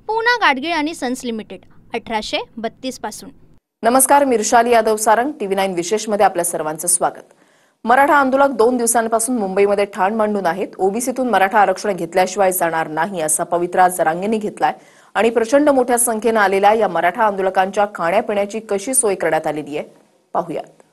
पूना गाडगीळ आणि sons limited 1832 पासून। नमस्कार, मी ऋषाली यादव सारंग, TV9 विशेष मध्ये आपल्या सर्वांचं स्वागत। मराठा आंदोलक 2 दिवसांपासून मुंबईमध्ये ठाण मांडून आहेत। ओबीसीतून मराठा आरक्षण घेतल्याशिवाय जाणार नाही असा पवित्रा जरांगेंनी घेतलाय आणि प्रचंड मोठ्या संख्येने आलेल्या या मराठा आंदोलकांच्या खाण्यापिण्याची कशी सोय करण्यात आलेली आहे पाहूयात।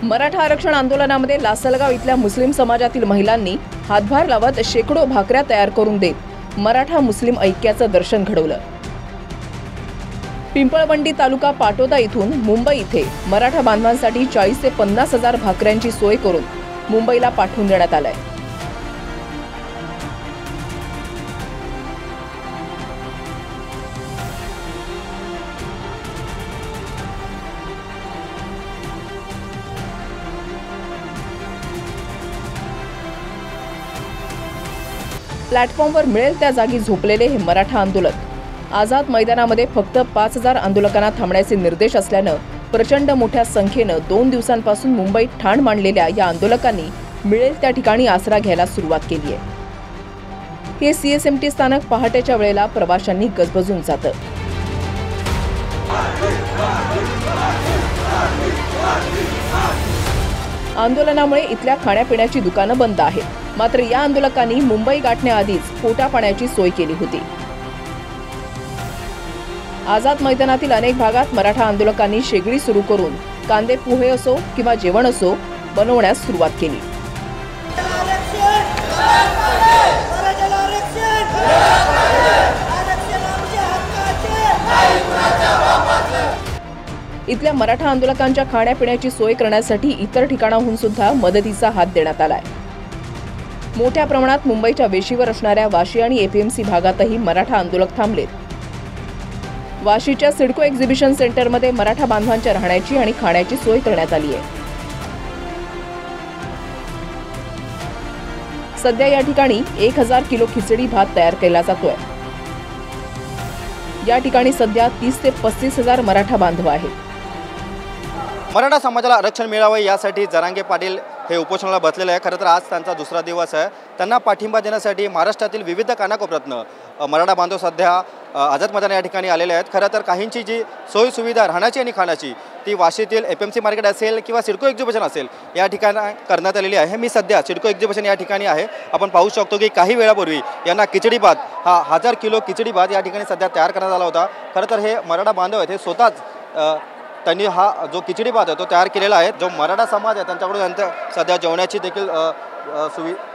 मराठा आरक्षण आंदोलनामध्ये लासलगाव इथल्या मुस्लिम समाजातील महिलांनी हातभार लावत शेकडो भाकऱ्या तयार करून देत मराठा मुस्लिम ऐक्याचं दर्शन घडवलं। पिंपळवंडी तालुका पाटोदा इथून मुंबई इथे मराठा बांधवांसाठी 40 ते 50 हजार भाकऱ्यांची सोय करून मुंबईला पाठवून देण्यात आलंय। प्लॅटफॉर्मवर मिळेल त्या जागी झोपलेले हे मराठा आंदोलक आझाद मैदानामध्ये फक्त 5000 आंदोलकांना थांबण्याचे निर्देश असल्यानं प्रचंड मोठ्या संख्येनं 2 दिवसांपासून मुंबईत ठाण मांडलेल्या या आंदोलकांनी मिळेल त्या ठिकाणी आसरा घ्यायला सुरुवात केली आहे। हे CSMT स्थानक पहाटेच्या वेळेला प्रवाशांनी गजबजून जातं। आंदोलनामुळे इथल्या खाण्यापिण्याची दुकानं बंद आहेत। मात्र या आंदोलकांनी मुंबई गाठण्याआधीच पोटापाण्याची सोय केली होती। आझाद मैदानातील अनेक भागात मराठा आंदोलकांनी शेगडी सुरू करून कांदे पोहे असो किंवा जेवण असो बनवण्यास सुरुवात केली। इथल्या मराठा आंदोलकांच्या खाण्यापिण्याची सोय करण्यासाठी इतर ठिकाणाहून सुद्धा मदतीचा हात देण्यात आलाय। मोठ्या प्रमाणात मुंबईच्या वेशीवर असणाऱ्या वाशी आणि APMC भागातही मराठा आंदोलक थांबलेत। वाशीच्या सिडको एक्झिबिशन सेंटरमध्ये मराठा बांधवांच्या राहण्याची आणि खाण्याची सोय करण्यात आली आहे। सध्या या ठिकाणी 1000 किलो खिचडी भात तयार केला जातोय। या ठिकाणी सध्या 30 ते 35 हजार मराठा बांधव आहेत। मराठा समाजाला आरक्षण मिळावे यासाठी जरांगे पाटील हे उपोषणाला बसलेले आहे। खरं तर आज त्यांचा दुसरा दिवस आहे। त्यांना पाठिंबा देण्यासाठी महाराष्ट्रातील विविध कानाकोपऱ्यातनं मराठा बांधव सध्या आझाद मैदान या ठिकाणी आलेले आहेत। खरं तर काहींची जी सोयी सुविधा राहण्याची आणि खाण्याची ती वाशीतील APMC मार्केट असेल किंवा सिडको एक्झिबिशन असेल या ठिकाणी करण्यात आलेली आहे। मी सध्या सिडको एक्झिबिशन या ठिकाणी आहे। आपण पाहू शकतो की काही वेळापूर्वी यांना खिचडी भात हा 1000 किलो खिचडी भात या ठिकाणी सध्या तयार करण्यात आला होता। खरं तर हे मराठा बांधव आहेत, हे स्वतःच त्यांनी हा जो खिचडी भात आहे तो तयार केलेला आहे। जो मराठा समाज आहे त्यांच्याकडून त्यांचं सध्या जेवणाची देखील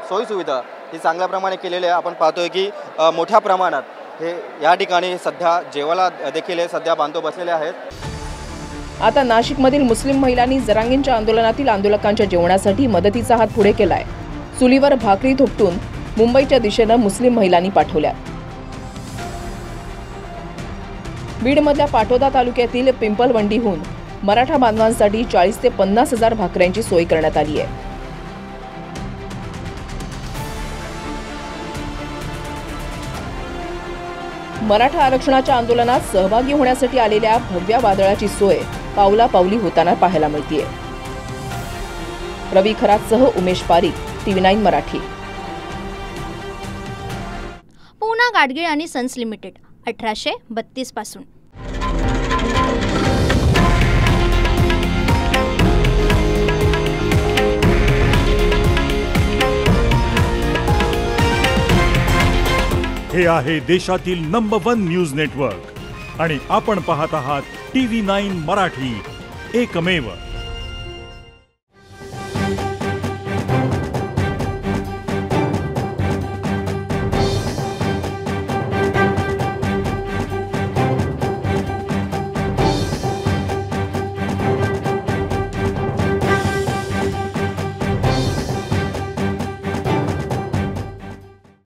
सोयी सुविधा ही चांगल्या प्रमाणे केलेली आहे। आपण पाहतोय की मोठ्या प्रमाणात हे या ठिकाणी सध्या जेवायला देखील हे सध्या बांधव बसलेले आहेत। आता नाशिकमधील मुस्लिम महिलांनी जरांगेंच्या आंदोलनातील आंदोलकांच्या जेवणासाठी मदतीचा हात पुढे केलाय। चुलीवर भाकरी थोपटून मुंबईच्या दिशेनं मुस्लिम महिलांनी पाठवल्या। बीडमधल्या पाटोदा तालुक्यातील पिंपळवंडीहून मराठा बांधवांसाठी 40 ते 50 हजार भाकऱ्यांची सोय करण्यात आली आहे। मराठा आरक्षणाच्या आंदोलनात सहभागी होण्यासाठी आलेल्या भगव्या वादळाची सोय पावला पावली होताना पाहायला मिळतेय। रवी खरातसह उमेश पारीख, TV9 मराठी। पूना गाडगीळ आणि सन्स लिमिटेड 1832 पासून। हे आहे देशातील नंबर 1 न्यूज नेटवर्क आणि आपण पाहत आहात TV9 मराठी, एकमेव।